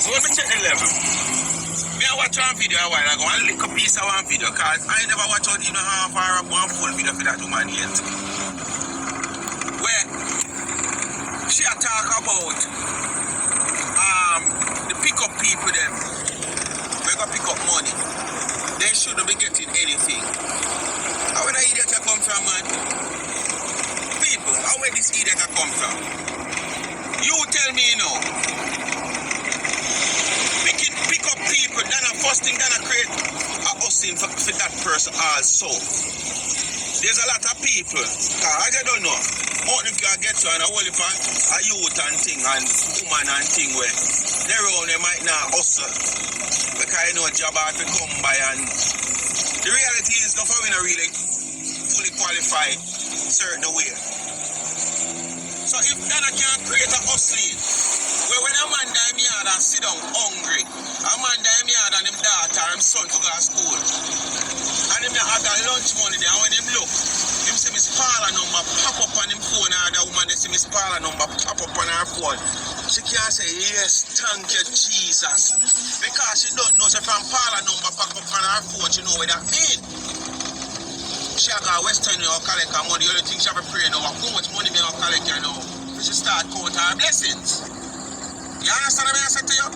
So let me check the level. Me I watch one video a while ago, one little piece of one video, cause I never watch out even half hour of one full video for that woman yet. Where she a talk about the pick up people them. We go pick up money. They shouldn't be getting anything. How where the idiot a come from, man? People, how where this idiot a come from? You tell me, you know. Pick up people, then the first thing gonna create a hustling for that person also. There's a lot of people, I don't know. What if you get to a whole heap a youth and thing and woman and thing where they around they might not hustle. Because you know job hard to come by, and the reality is not for we not really fully qualified certain way. So if Donna can create a hustling where when a man die me yard and sit down hungry, a man die me yard and him daughter and him son to go to school, and him have got lunch money there, when him look, him see Miss Paula number pop up on him phone, and the woman they see Miss Paula number pop up on her phone. She can't say, yes, thank you, Jesus. Because she don't know, so from Paula number pop up on her phone, she know what that mean. She got Western Union collect her money, the only thing she have to pray now, how much money me collect her now? She start count her blessings. You understand what I say to you?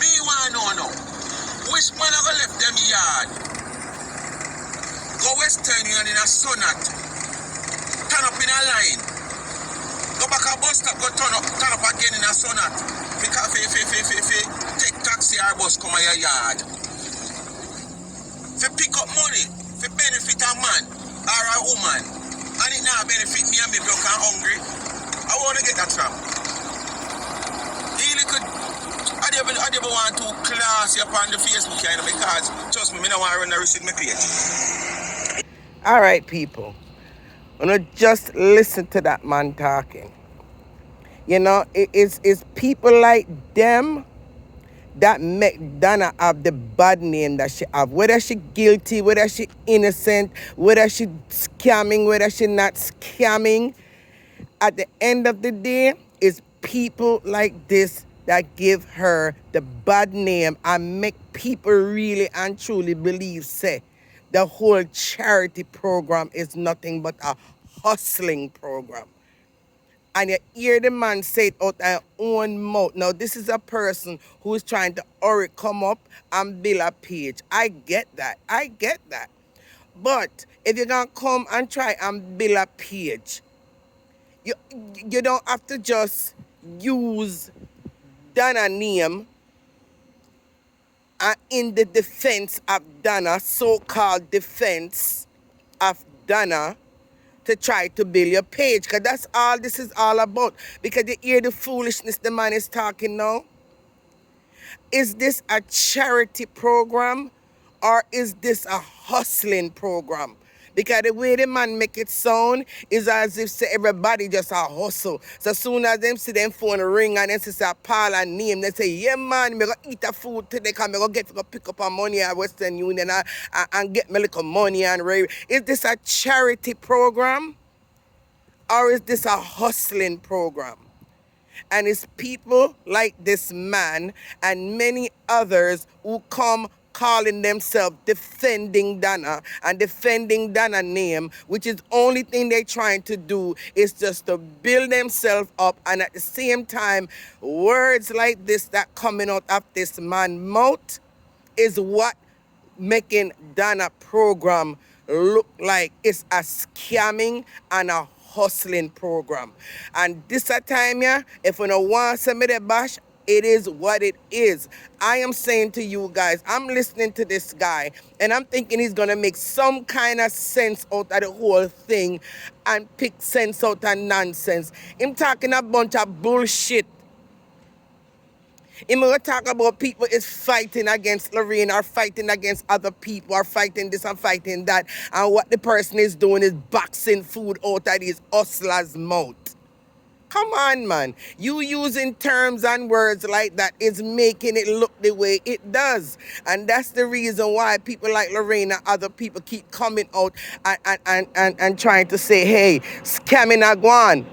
Me want to know now. Which man have left them yard? Go Western Union in a sonat. Turn up in a line. Go back a bus stop, go turn up again in a sonat. Take taxi or bus come to your yard. If pick up money, if benefit a man or a woman, and it now benefit me and me broke and hungry, I want to get that from. I never want to class you upon the Facebook, you know, because trust me, I don't want to run the risk in my page. All right, people. I'm going to just listen to that man talking. You know, it's people like them that make Donna have the bad name that she have. Whether she guilty, whether she innocent, whether she scamming, whether she not scamming. At the end of the day, it's people like this that give her the bad name and make people really and truly believe, say, the whole charity program is nothing but a hustling program. And you hear the man say it out their own mouth. Now, this is a person who is trying to hurry come up and build a page. I get that. But if you're going to come and try and build a page, you don't have to just use Donna name in the defense of Donna, so-called defense of Donna, to try to build your page. Because that's all this is all about. Because you hear the foolishness the man is talking now. Is this a charity program or is this a hustling program? Because the way the man make it sound is as if say everybody just a hustle. So as soon as them see them phone ring and then say Paul and name, they say, yeah man, me go eat a food today because me go pick up a money at Western Union and get me little money and rave. Is this a charity program or is this a hustling program? And it's people like this man and many others who come calling themselves defending Donna and defending Donna name, which is the only thing they're trying to do is just to build themselves up. And at the same time, words like this that coming out of this man's mouth is what making Donna program look like it's a scamming and a hustling program. And this a time, yeah, if we don't want somebody to bash, it is what it is. I am saying to you guys, I'm listening to this guy and I'm thinking he's going to make some kind of sense out of the whole thing and pick sense out of nonsense. Him talking a bunch of bullshit. Him going to talk about people is fighting against Lorraine or fighting against other people or fighting this and fighting that. And what the person is doing is boxing food out of these hustlers' mouth. Come on, man. You using terms and words like that is making it look the way it does. And that's the reason why people like Lorraine and other people keep coming out and trying to say, hey, scamming Agwan.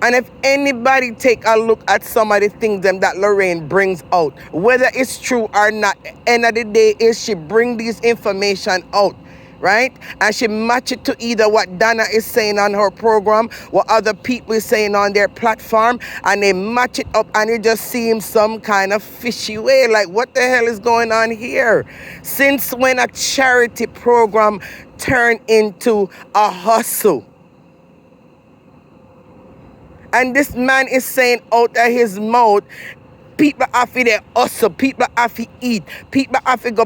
And if anybody take a look at some of the things them that Lorraine brings out, whether it's true or not, end of the day is she bring these information out, right? And she match it to either what Donna is saying on her program, what other people is saying on their platform, and they match it up and it just seems some kind of fishy way. Like, what the hell is going on here? Since when a charity program turned into a hustle? And this man is saying out of his mouth, people have to hustle, people have to eat, people have to go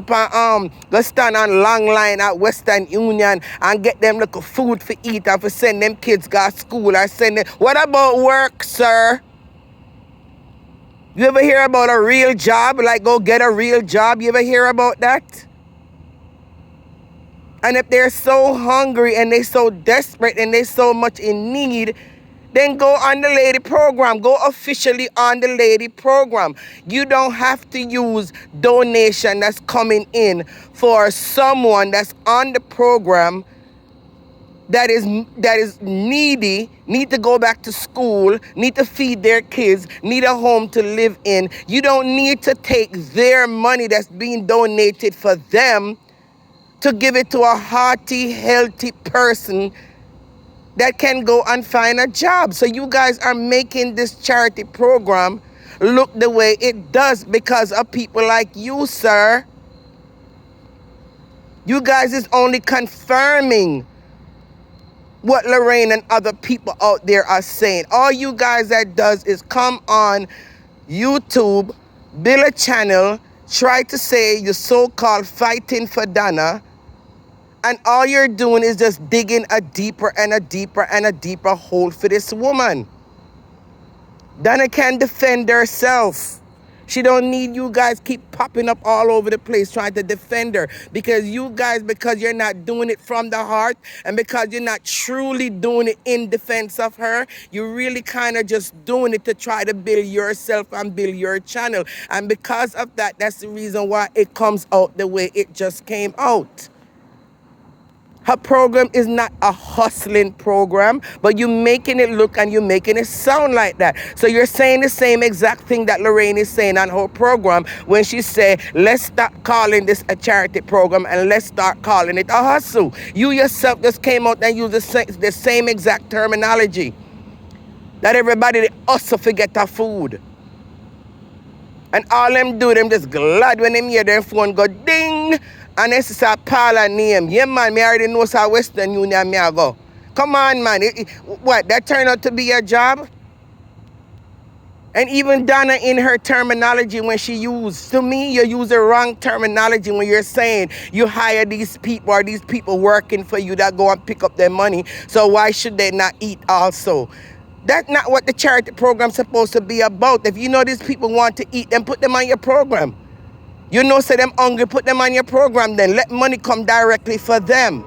stand on long line at Western Union and get them little food for eat and for send them kids go to school or send them. What about work, sir? You ever hear about a real job? Like, go get a real job? You ever hear about that? And if they're so hungry and they're so desperate and they're so much in need, then go on the lady program. Go officially on the lady program. You don't have to use donation that's coming in for someone that's on the program that is needy, need to go back to school, need to feed their kids, need a home to live in. You don't need to take their money that's being donated for them to give it to a hearty, healthy person that can go and find a job. So you guys are making this charity program look the way it does because of people like you, sir. You guys is only confirming what Lorraine and other people out there are saying. All you guys that does is come on YouTube, build a channel, try to say you're so-called fighting for Donna, and all you're doing is just digging a deeper and a deeper and a deeper hole for this woman. Donna can defend herself. She don't need you guys keep popping up all over the place trying to defend her. Because you guys, because you're not doing it from the heart and because you're not truly doing it in defense of her, you're really kind of just doing it to try to build yourself and build your channel. And because of that, that's the reason why it comes out the way it just came out. Her program is not a hustling program, but you're making it look and you're making it sound like that. So you're saying the same exact thing that Lorraine is saying on her program when she said, let's stop calling this a charity program and let's start calling it a hustle. You yourself just came out and used the same exact terminology. That everybody they hustle to get their food. And all them do, them just glad when them hear their phone go ding. And this is a parlor name. Yeah, man, me already know how Western Union me I go. Come on, man. What, that turned out to be a job? And even Donna in her terminology when she used, to me, you use the wrong terminology when you're saying you hire these people or these people working for you that go and pick up their money. So why should they not eat also? That's not what the charity program's supposed to be about. If you know these people want to eat, then put them on your program. You know, say them hungry, put them on your program then. Let money come directly for them.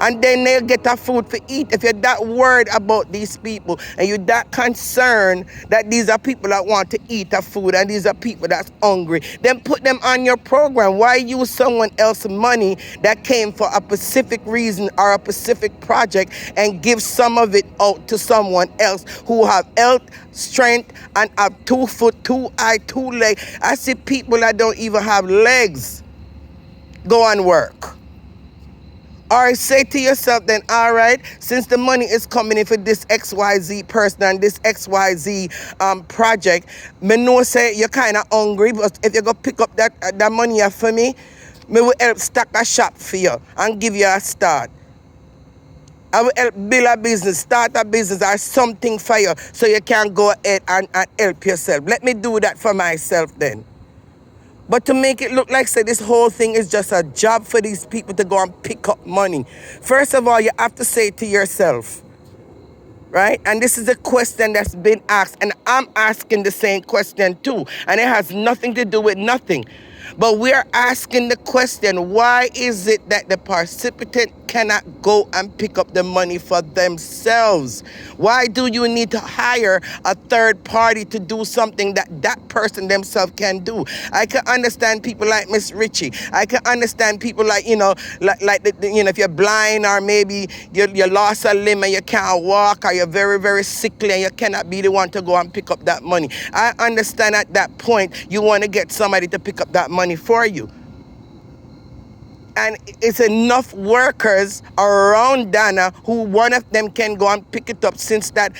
And then they'll get that food to eat. If you're that worried about these people and you're that concerned that these are people that want to eat the food and these are people that's hungry, then put them on your program. Why use someone else's money that came for a specific reason or a specific project and give some of it out to someone else who have health, strength, and have 2 foot, 2 eye, 2 legs? I see people that don't even have legs go and work. Or say to yourself then, all right, since the money is coming in for this XYZ person and this XYZ project, me know say you're kind of hungry, but if you go pick up that money here for me will help stock a shop for you and give you a start. I will help build a business, start a business or something for you so you can go ahead and help yourself. Let me do that for myself then. But to make it look like, say, this whole thing is just a job for these people to go and pick up money. First of all, you have to say to yourself, right? And this is a question that's been asked, and I'm asking the same question too. And it has nothing to do with nothing. But we're asking the question, why is it that the participant cannot go and pick up the money for themselves? Why do you need to hire a third party to do something that that person themselves can do? I can understand people like Miss Richie. I can understand people like, if you're blind, or maybe you lost a limb and you can't walk, or you're very, very sickly and you cannot be the one to go and pick up that money. I understand at that point you want to get somebody to pick up that money for you. And it's enough workers around Donna who one of them can go and pick it up, since that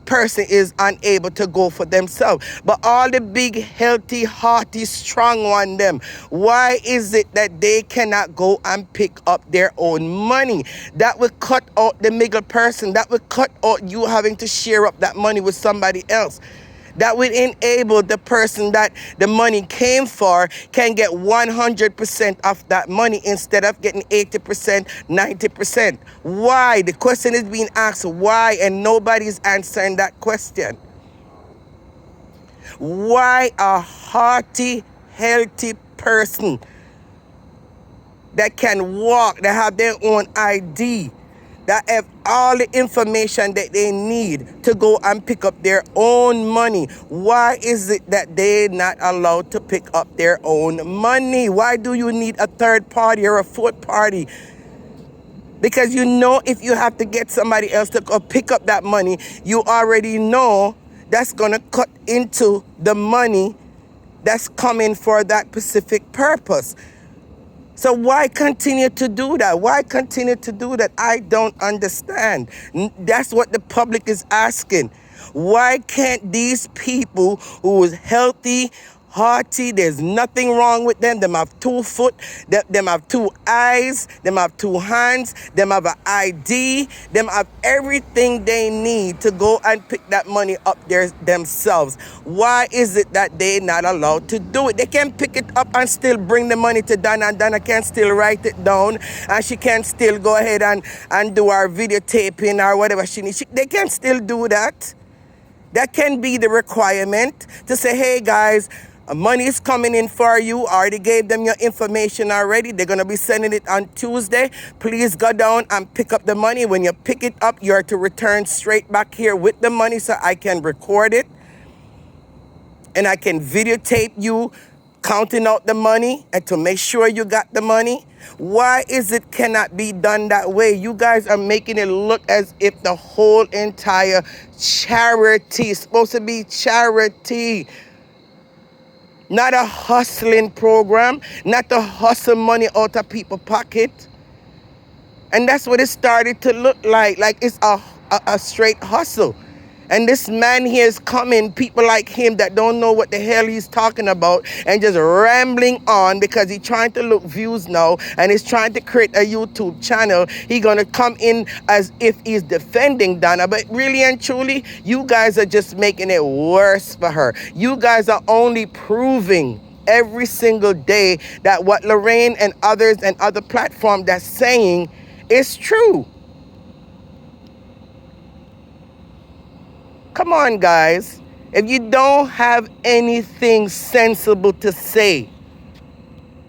person is unable to go for themselves. But all the big, healthy, hearty, strong one them, why is it that they cannot go and pick up their own money? That will cut out the middle person. That will cut out you having to share up that money with somebody else. That would enable the person that the money came for can get 100% of that money instead of getting 80%, 90%. Why? The question is being asked why, and nobody's answering that question. Why a hearty, healthy person that can walk, that have their own ID, that have all the information that they need to go and pick up their own money, why is it that they're not allowed to pick up their own money? Why do you need a third party or a fourth party? Because you know, if you have to get somebody else to go pick up that money, you already know that's going to cut into the money that's coming for that specific purpose. So why continue to do that? Why continue to do that? I don't understand. That's what the public is asking. Why can't these people who is healthy, hearty, there's nothing wrong with them, them have 2 foot, them have 2 eyes, them have 2 hands, them have an ID, them have everything they need to go and pick that money up themselves. Why is it that they're not allowed to do it? They can pick it up and still bring the money to Donna, and Donna can still write it down, and she can still go ahead and do our videotaping or whatever she needs. They can still do that. That can be the requirement to say, hey guys, money is coming in for you. I already gave them your information already. They're going to be sending it on Tuesday. Please go down and pick up the money. When you pick it up, you're to return straight back here with the money so I can record it. And I can videotape you counting out the money and to make sure you got the money. Why is it cannot be done that way? You guys are making it look as if the whole entire charity is supposed to be charity. Not a hustling program, not to hustle money out of people's pocket. And that's what it started to look like it's a straight hustle. And this man here is coming, people like him that don't know what the hell he's talking about and just rambling on because he's trying to look views now and he's trying to create a YouTube channel. He's going to come in as if he's defending Donna. But really and truly, you guys are just making it worse for her. You guys are only proving every single day that what Lorraine and others and other platforms that's saying is true. Come on, guys. If you don't have anything sensible to say,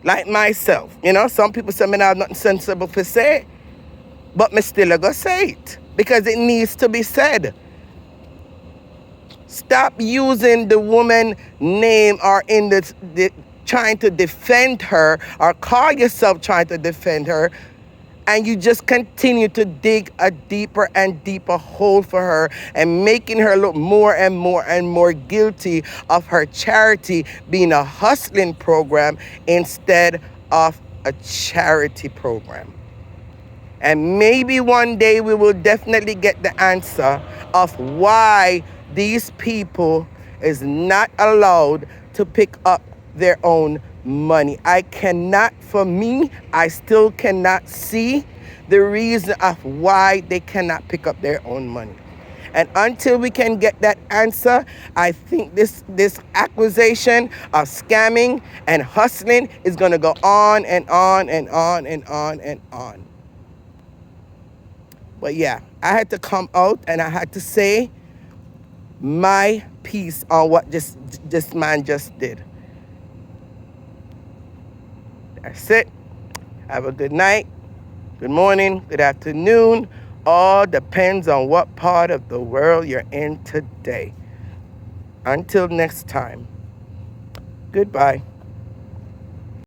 like myself, some people say I have nothing sensible to say, but me still gonna say it because it needs to be said. Stop using the woman name or in the trying to defend her or call yourself trying to defend her. And you just continue to dig a deeper and deeper hole for her and making her look more and more and more guilty of her charity being a hustling program instead of a charity program. And maybe one day we will definitely get the answer of why these people is not allowed to pick up their own money. I still cannot see the reason of why they cannot pick up their own money. And until we can get that answer, I think this accusation of scamming and hustling is going to go on and on and on and on and on. But yeah, I had to come out and I had to say my piece on what this man just did. That's it. Have a good night, good morning, good afternoon. All depends on what part of the world you're in today. Until next time, goodbye.